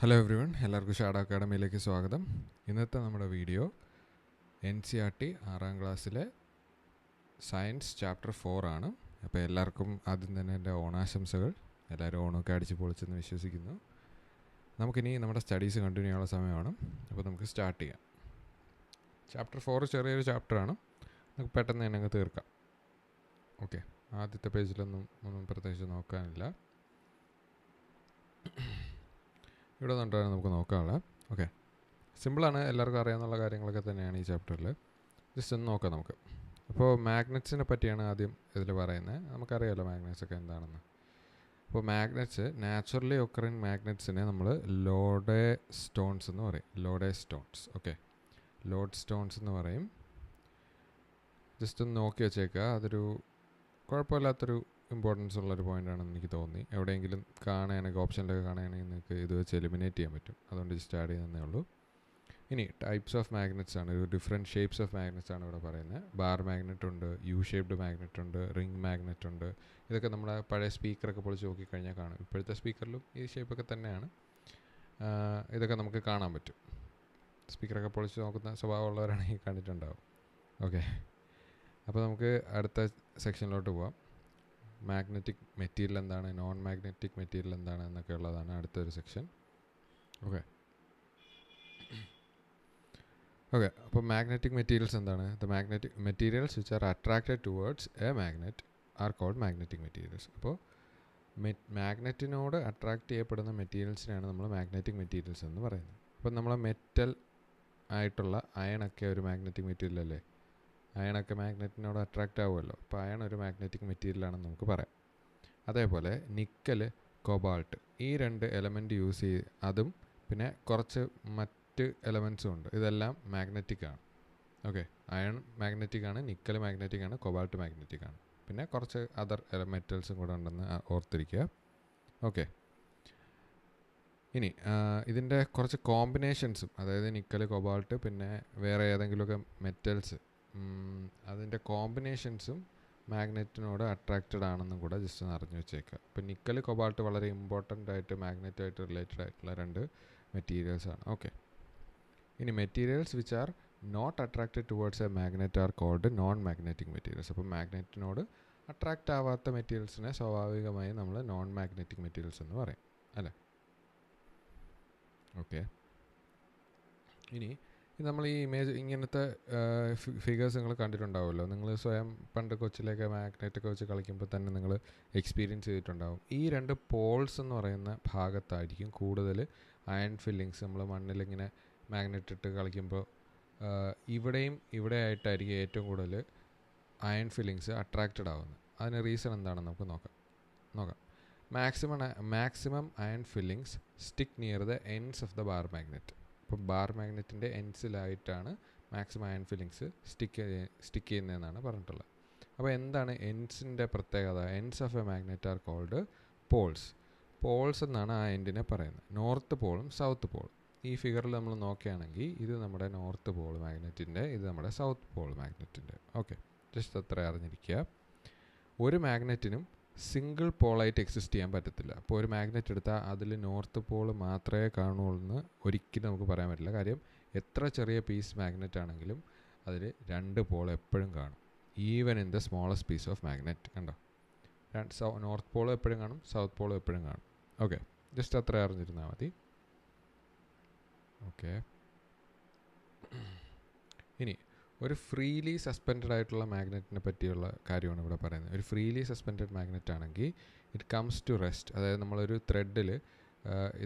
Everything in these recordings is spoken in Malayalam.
ഹലോ എവ്രി വൺ, എല്ലാവർക്കും ഷാഡോ അക്കാഡമിയിലേക്ക് സ്വാഗതം. ഇന്നത്തെ നമ്മുടെ വീഡിയോ NCERT 6ാം ക്ലാസ്സിലെ സയൻസ് ചാപ്റ്റർ 4 ആണ്. അപ്പോൾ എല്ലാവർക്കും ആദ്യം തന്നെ എൻ്റെ ഓണാശംസകൾ. എല്ലാവരും ഓണമൊക്കെ അടിച്ച് പൊളിച്ചെന്ന് വിശ്വസിക്കുന്നു. നമുക്കിനി നമ്മുടെ സ്റ്റഡീസ് കണ്ടിന്യൂ ചെയ്യാനുള്ള സമയമാണ്. അപ്പോൾ നമുക്ക് സ്റ്റാർട്ട് ചെയ്യാം. ചാപ്റ്റർ 4 ചെറിയൊരു ചാപ്റ്ററാണ്, നമുക്ക് പെട്ടെന്ന് തന്നെ അങ്ങ് തീർക്കാം. ഓക്കെ, ആദ്യത്തെ പേജിലൊന്നും പ്രത്യേകിച്ച് നോക്കാനില്ല. ഇവിടെ നിന്നിട്ടാണ് നമുക്ക് നോക്കാനുള്ളത്. ഓക്കെ, സിമ്പിളാണ്, എല്ലാവർക്കും അറിയാവുന്ന കാര്യങ്ങളൊക്കെ തന്നെയാണ് ഈ ചാപ്റ്ററിൽ. ജസ്റ്റ് ഒന്ന് നോക്കാം നമുക്ക്. അപ്പോൾ മാഗ്നറ്റ്സിനെ പറ്റിയാണ് ആദ്യം ഇതിൽ പറയുന്നത്. നമുക്കറിയാമല്ലോ മാഗ്നറ്റ്സ് ഒക്കെ എന്താണെന്ന്. അപ്പോൾ മാഗ്നറ്റ്സ്, നാച്ചുറലി ഒക്കറിങ് മാഗ്നറ്റ്സിനെ നമ്മൾ ലോഡേ സ്റ്റോൺസ് എന്ന് പറയും. ലോഡേ സ്റ്റോൺസ്, ഓക്കെ, ലോഡ് സ്റ്റോൺസ് എന്ന് പറയും. ജസ്റ്റ് ഒന്ന് നോക്കി വെച്ചേക്കുക. അതൊരു കുഴപ്പമില്ലാത്തൊരു ഇമ്പോർട്ടൻസ് ഉള്ളൊരു പോയിൻ്റാണെന്ന് എനിക്ക് തോന്നി. എവിടെയെങ്കിലും കാണുകയാണെങ്കിൽ, ഓപ്ഷനിലൊക്കെ കാണുകയാണെങ്കിൽ നിങ്ങൾക്ക് ഇത് വെച്ച് എലിമിനേറ്റ് ചെയ്യാൻ പറ്റും. അതുകൊണ്ട് ജസ്റ്റ് ആഡ് ചെയ്യുന്നതേ ഉള്ളൂ. ഇനി ടൈപ്സ് ഓഫ് മാഗ്നറ്റ്സ് ആണ്, ഒരു ഡിഫറെൻറ്റ് ഷേപ്സ് ഓഫ് മാഗ്നറ്റ്സ് ആണ് ഇവിടെ പറയുന്നത്. ബാർ മാഗ്നറ്റ് ഉണ്ട്, യു ഷേപ്ഡ് മാഗ്നറ്റ് ഉണ്ട്, റിംഗ് മാഗ്നറ്റ് ഉണ്ട്. ഇതൊക്കെ നമ്മുടെ പഴയ സ്പീക്കറൊക്കെ പൊളിച്ച് നോക്കിക്കഴിഞ്ഞാൽ കാണും. ഇപ്പോഴത്തെ സ്പീക്കറിലും ഈ ഷേപ്പൊക്കെ തന്നെയാണ്. ഇതൊക്കെ നമുക്ക് കാണാൻ പറ്റും. സ്പീക്കറൊക്കെ പൊളിച്ച് നോക്കുന്ന സ്വഭാവമുള്ളവരാണെങ്കിൽ കണ്ടിട്ടുണ്ടാവും. ഓക്കെ, അപ്പോൾ നമുക്ക് അടുത്ത സെക്ഷനിലോട്ട് പോവാം. മാഗ്നറ്റിക് മെറ്റീരിയൽ എന്താണ്, നോൺ മാഗ്നറ്റിക് മെറ്റീരിയൽ എന്താണ് എന്നൊക്കെ ഉള്ളതാണ് അടുത്തൊരു സെക്ഷൻ. ഓക്കെ, അപ്പോൾ മാഗ്നറ്റിക് മെറ്റീരിയൽസ് എന്താണ്? The magnetic materials which are attracted towards a magnet are called magnetic materials. അപ്പോൾ മാഗ്നറ്റിനോട് അട്രാക്റ്റ് ചെയ്യപ്പെടുന്ന മെറ്റീരിയൽസിനാണ് നമ്മൾ മാഗ്നറ്റിക് മെറ്റീരിയൽസ് എന്ന് പറയുന്നത്. അപ്പോൾ നമ്മൾ മെറ്റൽ ആയിട്ടുള്ള അയണൊക്കെ ഒരു മാഗ്നറ്റിക് മെറ്റീരിയൽ അല്ലേ? അയണൊക്കെ മാഗ്നറ്റിനോട് അട്രാക്റ്റ് ആവുമല്ലോ. അപ്പോൾ അയൺ ഒരു മാഗ്നറ്റിക് മെറ്റീരിയലാണെന്ന് നമുക്ക് പറയാം. അതേപോലെ നിക്കൽ, കൊബാൾട്ട്, ഈ രണ്ട് എലമെൻറ്റ് യൂസ് ചെയ്ത് അതും പിന്നെ കുറച്ച് മറ്റ് എലമെൻസും ഉണ്ട്. ഇതെല്ലാം മാഗ്നറ്റിക് ആണ്. ഓക്കെ, അയൺ മാഗ്നറ്റിക് ആണ്, നിക്കൽ മാഗ്നറ്റിക് ആണ്, കൊബാൾട്ട് മാഗ്നറ്റിക് ആണ്. പിന്നെ കുറച്ച് അതർ മെറ്റൽസും കൂടെ ഉണ്ടെന്ന് ഓർത്തിരിക്കുക. ഓക്കെ, ഇനി ഇതിൻ്റെ കുറച്ച് കോമ്പിനേഷൻസും, അതായത് നിക്കൽ, കൊബാൾട്ട്, പിന്നെ വേറെ ഏതെങ്കിലുമൊക്കെ മെറ്റൽസ്, അതിൻ്റെ കോമ്പിനേഷൻസും മാഗ്നറ്റിനോട് അട്രാക്റ്റഡ് ആണെന്നും കൂടെ ജസ്റ്റ് ഒന്ന് അറിഞ്ഞു വെച്ചേക്കുക. ഇപ്പോൾ നിക്കൽ, കൊബാൾട്ട് വളരെ ഇമ്പോർട്ടൻ്റ് ആയിട്ട് മാഗ്നറ്റുമായിട്ട് റിലേറ്റഡ് ആയിട്ടുള്ള രണ്ട് മെറ്റീരിയൽസാണ്. ഓക്കെ, ഇനി materials which are not attracted towards a magnet are called non magnetic materials. അപ്പോൾ മാഗ്നറ്റിനോട് അട്രാക്റ്റ് ആവാത്ത മെറ്റീരിയൽസിനെ സ്വാഭാവികമായി നമ്മൾ നോൺ മാഗ്നറ്റിക് മെറ്റീരിയൽസ് എന്ന് പറയും, അല്ലേ? ഓക്കെ, ഇനി നമ്മൾ ഈ ഇമേജ്, ഇങ്ങനത്തെ ഫിഗേഴ്സ് നിങ്ങൾ കണ്ടിട്ടുണ്ടാവുമല്ലോ. നിങ്ങൾ സ്വയം പണ്ട് കൊച്ചിലേക്ക് മാഗ്നറ്റൊക്കെ വെച്ച് കളിക്കുമ്പോൾ തന്നെ നിങ്ങൾ എക്സ്പീരിയൻസ് ചെയ്തിട്ടുണ്ടാവും. ഈ രണ്ട് പോൾസ് എന്ന് പറയുന്ന ഭാഗത്തായിരിക്കും കൂടുതൽ അയൺ ഫില്ലിങ്സ്. നമ്മൾ മണ്ണിലിങ്ങനെ മാഗ്നറ്റ് ഇട്ട് കളിക്കുമ്പോൾ ഇവിടെയും ഇവിടെ ആയിട്ടായിരിക്കും ഏറ്റവും കൂടുതൽ അയൺ ഫില്ലിങ്സ് അട്രാക്റ്റഡ് ആവുന്നത്. അതിന് റീസൺ എന്താണെന്ന് നമുക്ക് നോക്കാം. Maximum iron fillings stick near the ends of the bar magnet. ഇപ്പോൾ ബാർ മാഗ്നറ്റിൻ്റെ എൻഡ്സിലായിട്ടാണ് മാക്സിമം അയൺ ഫില്ലിങ്സ് സ്റ്റിക്ക് ചെയ്യുന്നതെന്നാണ് പറഞ്ഞിട്ടുള്ളത്. അപ്പോൾ എന്താണ് എൻഡ്സിൻ്റെ പ്രത്യേകത? Ends of a magnet are called poles. Poles എന്നാണ് ആ എൻഡിനെ പറയുന്നത്. നോർത്ത് പോളും സൗത്ത് പോളും. ഈ ഫിഗറിൽ നമ്മൾ നോക്കുകയാണെങ്കിൽ ഇത് നമ്മുടെ നോർത്ത് പോൾ മാഗ്നറ്റിൻ്റെ, ഇത് നമ്മുടെ സൗത്ത് പോൾ മാഗ്നറ്റിൻ്റെ. ഓക്കെ, ജസ്റ്റ് അത്ര അറിഞ്ഞിരിക്കുക. ഒരു മാഗ്നറ്റിനും സിംഗിൾ പോളായിട്ട് എക്സിസ്റ്റ് ചെയ്യാൻ പറ്റത്തില്ല. അപ്പോൾ ഒരു മാഗ്നറ്റ് എടുത്താൽ അതിൽ നോർത്ത് പോൾ മാത്രമേ കാണുള്ളൂ എന്ന് ഒരിക്കലും നമുക്ക് പറയാൻ പറ്റില്ല. കാര്യം എത്ര ചെറിയ പീസ് മാഗ്നറ്റ് ആണെങ്കിലും അതിൽ രണ്ട് പോൾ എപ്പോഴും കാണും, even in the smallest piece of magnet. കണ്ടോ, നോർത്ത് പോളും എപ്പോഴും കാണും, സൗത്ത് പോളും എപ്പോഴും കാണും. ഓക്കെ, ജസ്റ്റ് അത്ര അറിഞ്ഞിരുന്നാൽ മതി. ഓക്കെ, ഇനി ഒരു ഫ്രീലി സസ്പെൻഡഡ് ആയിട്ടുള്ള മാഗ്നറ്റിനെ പറ്റിയുള്ള കാര്യമാണ് ഇവിടെ പറയുന്നത്. ഒരു ഫ്രീലി സസ്പെൻഡഡ് മാഗ്നറ്റ് ആണെങ്കിൽ ഇറ്റ് കംസ് ടു റെസ്റ്റ്. അതായത് നമ്മളൊരു ത്രെഡിൽ,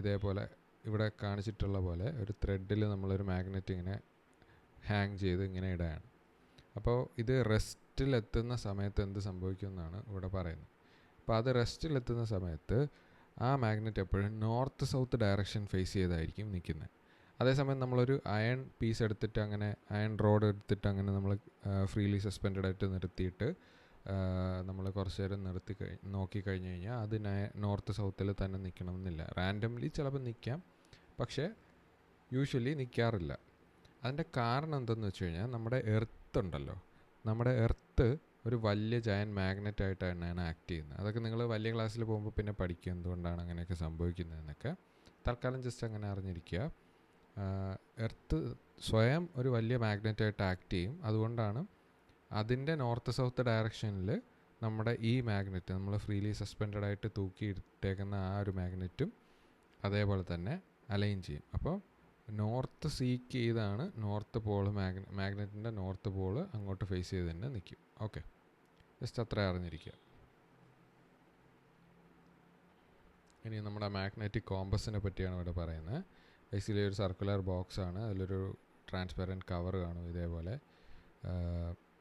ഇതേപോലെ ഇവിടെ കാണിച്ചിട്ടുള്ള പോലെ ഒരു ത്രെഡിൽ നമ്മളൊരു മാഗ്നറ്റ് ഇങ്ങനെ ഹാങ് ചെയ്ത് ഇങ്ങനെ ഇടുകയാണ്. അപ്പോൾ ഇത് റെസ്റ്റിലെത്തുന്ന സമയത്ത് എന്ത് സംഭവിക്കുമെന്നാണ് ഇവിടെ പറയുന്നത്. അപ്പോൾ അത് റെസ്റ്റിലെത്തുന്ന സമയത്ത് ആ മാഗ്നറ്റ് എപ്പോഴും നോർത്ത് സൗത്ത് ഡയറക്ഷൻ ഫേസ് ചെയ്തായിരിക്കും നിൽക്കുന്നത്. അതേസമയം നമ്മളൊരു അയൺ പീസ് എടുത്തിട്ട്, അങ്ങനെ അയൺ റോഡ് എടുത്തിട്ട് അങ്ങനെ നമ്മൾ ഫ്രീലി സസ്പെൻഡഡ് ആയിട്ട് നിർത്തിയിട്ട് നമ്മൾ കുറച്ച് നേരം നോക്കിക്കഴിഞ്ഞ് കഴിഞ്ഞാൽ അത് നോർത്ത് സൗത്തിൽ തന്നെ നിൽക്കണമെന്നില്ല. റാൻഡംലി ചിലപ്പോൾ നിൽക്കാം, പക്ഷേ യൂഷ്വലി നിൽക്കാറില്ല. അതിൻ്റെ കാരണം എന്തെന്ന് വെച്ച് കഴിഞ്ഞാൽ, നമ്മുടെ എർത്ത് ഉണ്ടല്ലോ, നമ്മുടെ എർത്ത് ഒരു വലിയ ജയൻ മാഗ്നറ്റ് ആയിട്ടാണ് ആക്ട് ചെയ്യുന്നത്. അതൊക്കെ നിങ്ങൾ വലിയ ക്ലാസ്സിൽ പോകുമ്പോൾ പിന്നെ പഠിക്കും എന്തുകൊണ്ടാണ് അങ്ങനെയൊക്കെ സംഭവിക്കുന്നതെന്നൊക്കെ. തൽക്കാലം ജസ്റ്റ് അങ്ങനെ അറിഞ്ഞിരിക്കുക. എർത്ത് സ്വയം ഒരു വലിയ മാഗ്നറ്റായിട്ട് ആക്ട് ചെയ്യും. അതുകൊണ്ടാണ് അതിൻ്റെ നോർത്ത് സൗത്ത് ഡയറക്ഷനിൽ നമ്മുടെ ഈ മാഗ്നറ്റ്, നമ്മൾ ഫ്രീലി സസ്പെൻഡഡ് ആയിട്ട് തൂക്കിയിട്ടേക്കുന്ന ആ ഒരു മാഗ്നറ്റും അതേപോലെ തന്നെ അലൈൻ ചെയ്യും. അപ്പോൾ നോർത്ത് സീക്ക് ചെയ്താണ് നോർത്ത് പോള്, മാഗ്നറ്റിൻ്റെ നോർത്ത് പോള് അങ്ങോട്ട് ഫേസ് ചെയ്ത് തന്നെ നിൽക്കും. ഓക്കെ, ജസ്റ്റ് അത്ര അറിഞ്ഞിരിക്കുക. ഇനി നമ്മുടെ മാഗ്നറ്റിക് കോമ്പസിനെ പറ്റിയാണ് ഇവിടെ പറയുന്നത്. ബേസിക്കലി ഒരു സർക്കുലർ ബോക്സ് ആണ്, അതിലൊരു ട്രാൻസ്പെറൻറ്റ് കവർ കാണും ഇതേപോലെ.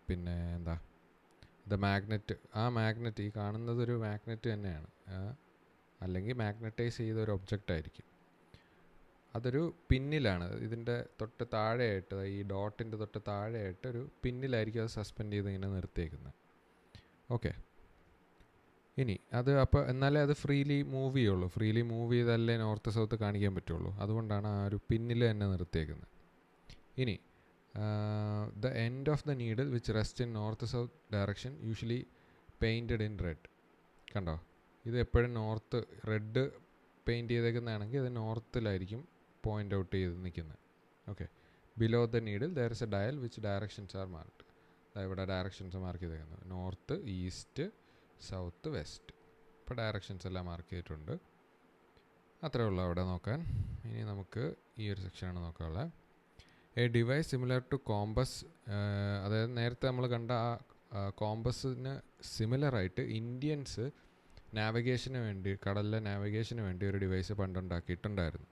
പിന്നെ എന്താ, ആ മാഗ്നറ്റ്, ഈ കാണുന്നത് ഒരു മാഗ്നറ്റ് തന്നെയാണ്, അല്ലെങ്കിൽ മാഗ്നറ്റൈസ് ചെയ്ത ഒരു ഒബ്ജക്റ്റ് ആയിരിക്കും. അതൊരു പിന്നിലാണ്, ഇതിൻ്റെ തൊട്ട് താഴെയായിട്ട്, ഈ ഡോട്ടിൻ്റെ തൊട്ട് താഴെയായിട്ട് ഒരു പിന്നിലായിരിക്കും അത് സസ്പെൻഡ് ചെയ്ത് ഇങ്ങനെ നിർത്തിയേക്കുന്നത്. ഓക്കെ, ഇനി അത് അപ്പോൾ എന്നാലേ അത് ഫ്രീലി മൂവ് ചെയ്യുള്ളൂ. ഫ്രീലി മൂവ് ചെയ്താലേ നോർത്ത് സൗത്ത് കാണിക്കാൻ പറ്റുള്ളൂ. അതുകൊണ്ടാണ് ആ ഒരു പിന്നിൽ തന്നെ നിർത്തിയേക്കുന്നത്. ഇനി the end of the needle which rest in north south direction usually painted in red. കണ്ടോ, ഇത് എപ്പോഴും നോർത്ത് റെഡ് പെയിൻറ്റ് ചെയ്തേക്കുന്നതാണെങ്കിൽ അത് നോർത്തിലായിരിക്കും പോയിൻ്റ് ഔട്ട് ചെയ്ത് നിൽക്കുന്നത്. Okay, below the needle there is A dial which directions R marked. ഇവിടെ ഡയറക്ഷൻസ് മാർക്ക് ചെയ്തേക്കുന്നത് നോർത്ത്, ഈസ്റ്റ്, സൗത്ത്, വെസ്റ്റ്. ഇപ്പോൾ ഡയറക്ഷൻസ് എല്ലാം മാർക്ക് ചെയ്തിട്ടുണ്ട്. അത്രേ ഉള്ളൂ അവിടെ നോക്കാൻ. ഇനി നമുക്ക് ഈ ഒരു സെക്ഷനാണ് നോക്കാനുള്ളത്. A device similar to compass, അതായത് നേരത്തെ നമ്മൾ കണ്ട ആ കോമ്പസിന് സിമിലറായിട്ട് ഇന്ത്യൻസ് നാവിഗേഷന് വേണ്ടി, കടലിലെ നാവിഗേഷന് വേണ്ടി ഒരു ഡിവൈസ് പണ്ടുണ്ടാക്കിയിട്ടുണ്ടായിരുന്നു.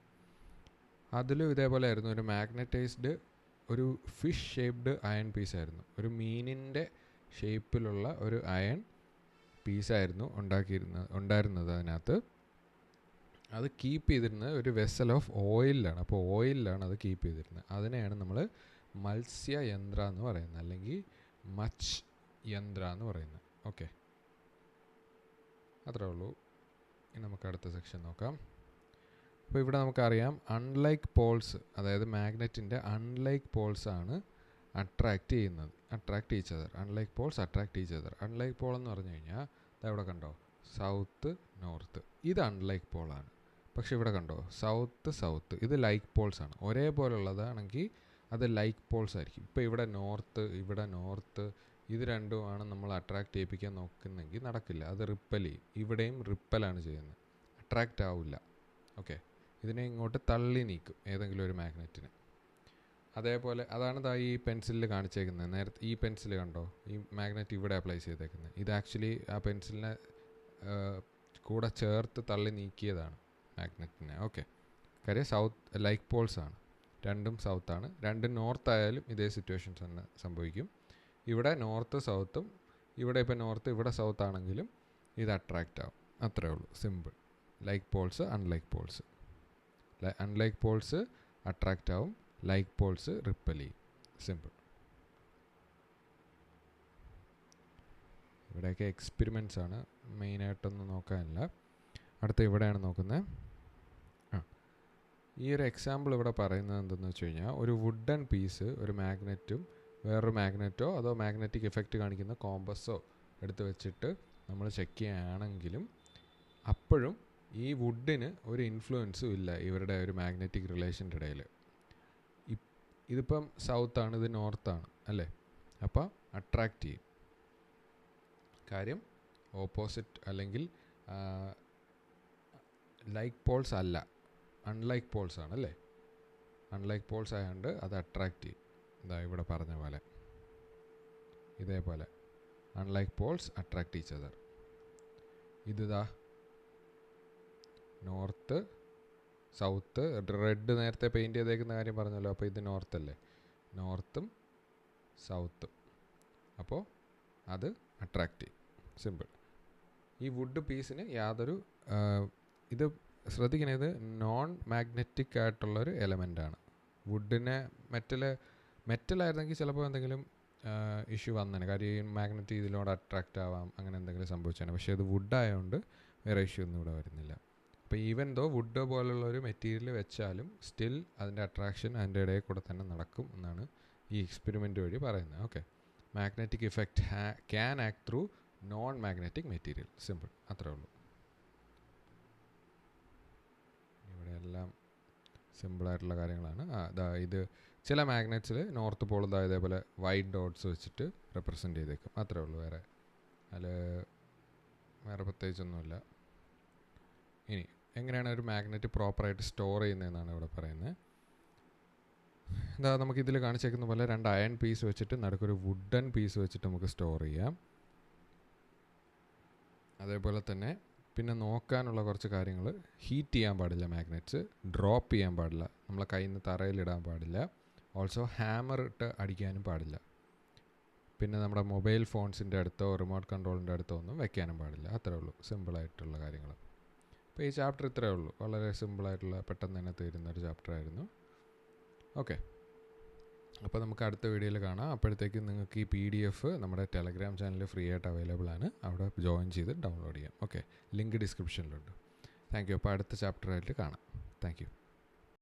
അതിലും ഇതേപോലെ ആയിരുന്നു, ഒരു മാഗ്നറ്റൈസ്ഡ് ഒരു ഫിഷ് ഷേപ്ഡ് അയൺ പീസായിരുന്നു. ഒരു മീനിൻ്റെ ഷേപ്പിലുള്ള ഒരു അയൺ പീസായിരുന്നു ഉണ്ടായിരുന്നത്. അതിനകത്ത് അത് കീപ്പ് ചെയ്തിരുന്നത് ഒരു വെസൽ ഓഫ് ഓയിലാണ്. അപ്പോൾ ഓയിലാണ് അത് കീപ്പ് ചെയ്തിരുന്നത്. അതിനെയാണ് നമ്മൾ മത്സ്യയന്ത്ര എന്ന് പറയുന്നത്, അല്ലെങ്കിൽ മച്ച് യന്ത്ര എന്ന് പറയുന്നത്. ഓക്കെ, അത്രേ ഉള്ളൂ. ഇനി നമുക്ക് അടുത്ത സെക്ഷൻ നോക്കാം. അപ്പോൾ ഇവിടെ നമുക്കറിയാം അൺലൈക്ക് പോൾസ്, അതായത് മാഗ്നറ്റിൻ്റെ അൺലൈക്ക് പോൾസ് ആണ് അട്രാക്റ്റ് ചെയ്യുന്നത്, attract each other. Unlike poles attract each other. Unlike pole എന്ന് പറഞ്ഞു കഴിഞ്ഞാൽ ഇവിടെ കണ്ടോ, സൗത്ത് നോർത്ത്, ഇത് അൺലൈക്ക് പോളാണ്. പക്ഷേ ഇവിടെ കണ്ടോ, സൗത്ത് സൗത്ത്, ഇത് ലൈക്ക് പോൾസ് ആണ്. ഒരേപോലുള്ളതാണെങ്കിൽ അത് ലൈക്ക് പോൾസ് ആയിരിക്കും. ഇപ്പോൾ ഇവിടെ നോർത്ത്, ഇവിടെ നോർത്ത്, ഇത് രണ്ടുമാണ് നമ്മൾ അട്രാക്റ്റ് ചെയ്യിപ്പിക്കാൻ നോക്കുന്നെങ്കിൽ നടക്കില്ല, അത് റിപ്പൽ ചെയ്യും. ഇവിടെയും റിപ്പലാണ് ചെയ്യുന്നത്, അട്രാക്റ്റ് ആവില്ല. ഓക്കെ, ഇതിനെ ഇങ്ങോട്ട് തള്ളി നീക്കും ഏതെങ്കിലും ഒരു മാഗ്നറ്റിന്. അതേപോലെ അതാണ് ഈ പെൻസിലിൽ കാണിച്ചേക്കുന്നത്. നേരത്തെ ഈ പെൻസിൽ കണ്ടോ, ഈ മാഗ്നറ്റ് ഇവിടെ അപ്ലൈ ചെയ്തേക്കുന്നത്. ഇത് ആക്ച്വലി ആ പെൻസിലിനെ കൂടെ ചേർത്ത് തള്ളി നീക്കിയതാണ് മാഗ്നറ്റിനെ. ഓക്കെ, കാര്യം സൗത്ത് ലൈക്ക് പോൾസ് ആണ്, രണ്ടും സൗത്താണ്. രണ്ടും നോർത്ത് ആയാലും ഇതേ സിറ്റുവേഷൻസ് തന്നെ സംഭവിക്കും. ഇവിടെ നോർത്ത് സൗത്തും, ഇവിടെ ഇപ്പോൾ നോർത്ത് ഇവിടെ സൗത്ത് ആണെങ്കിലും ഇത് അട്രാക്റ്റ് ആവും. അത്രേ ഉള്ളൂ, simple. Like Paul's unlike Paul's, unlike poles attract ആവും, ലൈക്ക് പോൾസ് റിപ്പൽ ചെയ്യും. സിമ്പിൾ. ഇവിടെയൊക്കെ എക്സ്പെരിമെൻറ്റ്സ് ആണ്, മെയിനായിട്ടൊന്നും നോക്കാനില്ല. അടുത്ത ഇവിടെയാണ് നോക്കുന്നത്. ഈ ഒരു എക്സാമ്പിൾ ഇവിടെ പറയുന്നത് എന്തെന്ന് വെച്ച് കഴിഞ്ഞാൽ, ഒരു വുഡൻ പീസ് ഒരു മാഗ്നറ്റും വേറൊരു മാഗ്നറ്റോ അതോ മാഗ്നറ്റിക് എഫക്റ്റ് കാണിക്കുന്ന കോമ്പസോ എടുത്ത് വെച്ചിട്ട് നമ്മൾ ചെക്ക് ചെയ്യുകയാണെങ്കിലും അപ്പോഴും ഈ വുഡിന് ഒരു ഇൻഫ്ലുവൻസും ഇല്ല ഇവരുടെ ഒരു മാഗ്നറ്റിക് റിലേഷൻ്റെ ഇടയിൽ. ഇതിപ്പം സൗത്താണ്, ഇത് നോർത്താണ് അല്ലേ, അപ്പോൾ അട്രാക്റ്റ് ചെയ്യും. കാര്യം ഓപ്പോസിറ്റ് അല്ലെങ്കിൽ ലൈക്ക് പോൾസ് അല്ല, അൺലൈക്ക് പോൾസ് ആണ് അല്ലേ. അൺലൈക്ക് പോൾസ് ആയതുകൊണ്ട് അത് അട്രാക്റ്റ് ചെയ്യും. ഇതാ ഇവിടെ പറഞ്ഞ പോലെ ഇതേപോലെ unlike poles attract each other. ഇതാ നോർത്ത് സൗത്ത്, റെഡ് നേരത്തെ പെയിൻറ്റ് ചെയ്തേക്കുന്ന കാര്യം പറഞ്ഞല്ലോ. അപ്പോൾ ഇത് നോർത്തല്ലേ, നോർത്തും സൗത്തും, അപ്പോൾ അത് അട്രാക്റ്റ് ചെയ്യും. സിമ്പിൾ. ഈ വുഡ് പീസിന് യാതൊരു ഇത് ശ്രദ്ധിക്കണേ, ഇത് നോൺ മാഗ്നറ്റിക് ആയിട്ടുള്ളൊരു എലമെൻ്റാണ്. വുഡിനെ മെറ്റലായിരുന്നെങ്കിൽ ചിലപ്പോൾ എന്തെങ്കിലും ഇഷ്യൂ വന്നേനെ, കാര്യം ഈ മാഗ്നറ്റ് ഇതിലൂടെ അട്രാക്റ്റ് ആവാം, അങ്ങനെ എന്തെങ്കിലും സംഭവിച്ചേനെ. പക്ഷേ ഇത് വുഡ് ആയതുകൊണ്ട് വേറെ ഇഷ്യൂ ഒന്നും ഇവിടെ വരുന്നില്ല. അപ്പോൾ ഈവൻ ദോ വുഡ് പോലുള്ളൊരു മെറ്റീരിയൽ വെച്ചാലും സ്റ്റിൽ അതിൻ്റെ അട്രാക്ഷൻ അതിൻ്റെ ഇടയിൽ കൂടെ തന്നെ നടക്കും എന്നാണ് ഈ എക്സ്പെരിമെൻ്റ് വഴി പറയുന്നത്. Okay, magnetic effect can act through non magnetic material. Simple, അത്രേ ഉള്ളൂ. ഇവിടെ എല്ലാം സിമ്പിളായിട്ടുള്ള കാര്യങ്ങളാണ്. ഇത് ചില മാഗ്നറ്റ്സിൽ നോർത്ത് പോൾ ഇതേപോലെ വൈറ്റ് ഡോട്ട്സ് വെച്ചിട്ട് റെപ്രസെൻ്റ് ചെയ്തേക്കും. അത്രേ ഉള്ളൂ, വേറെ പ്രത്യേകിച്ചൊന്നുമില്ല. ഇനി എങ്ങനെയാണ് ഒരു മാഗ്നറ്റ് പ്രോപ്പറായിട്ട് സ്റ്റോർ ചെയ്യുന്നതെന്നാണ് ഇവിടെ പറയുന്നത്. നമുക്കിതിൽ കാണിച്ചേക്കുന്ന പോലെ 2 അയൺ പീസ് വെച്ചിട്ട് നടുക്കൊരു വുഡൻ പീസ് വെച്ചിട്ട് നമുക്ക് സ്റ്റോർ ചെയ്യാം. അതേപോലെ തന്നെ പിന്നെ നോക്കാനുള്ള കുറച്ച് കാര്യങ്ങൾ, ഹീറ്റ് ചെയ്യാൻ പാടില്ല, മാഗ്നറ്റ്സ് ഡ്രോപ്പ് ചെയ്യാൻ പാടില്ല, നമ്മളെ കയ്യിൽ നിന്ന് തറയിലിടാൻ പാടില്ല, ഓൾസോ ഹാമർ ഇട്ട് അടിക്കാനും പാടില്ല. പിന്നെ നമ്മുടെ മൊബൈൽ ഫോൺസിൻ്റെ അടുത്തോ റിമോട്ട് കൺട്രോളിൻ്റെ അടുത്തോ ഒന്നും വെക്കാനും പാടില്ല. അത്രേ ഉള്ളൂ, സിമ്പിളായിട്ടുള്ള കാര്യങ്ങൾ. അപ്പോൾ ഈ ചാപ്റ്റർ ഇത്രയേ ഉള്ളൂ, വളരെ സിമ്പിളായിട്ടുള്ള പെട്ടെന്ന് തന്നെ തീരുന്നൊരു ചാപ്റ്ററായിരുന്നു. ഓക്കെ, അപ്പോൾ നമുക്ക് അടുത്ത വീഡിയോയിൽ കാണാം. അപ്പോഴത്തേക്കും നിങ്ങൾക്ക് ഈ PDF നമ്മുടെ ടെലഗ്രാം ചാനലിൽ ഫ്രീ ആയിട്ട് അവൈലബിൾ ആണ്, അവിടെ ജോയിൻ ചെയ്ത് ഡൗൺലോഡ് ചെയ്യാം. ഓക്കെ, ലിങ്ക് ഡിസ്ക്രിപ്ഷനിലുണ്ട്. Thank you. അപ്പോൾ അടുത്ത ചാപ്റ്ററായിട്ട് കാണാം. Thank U.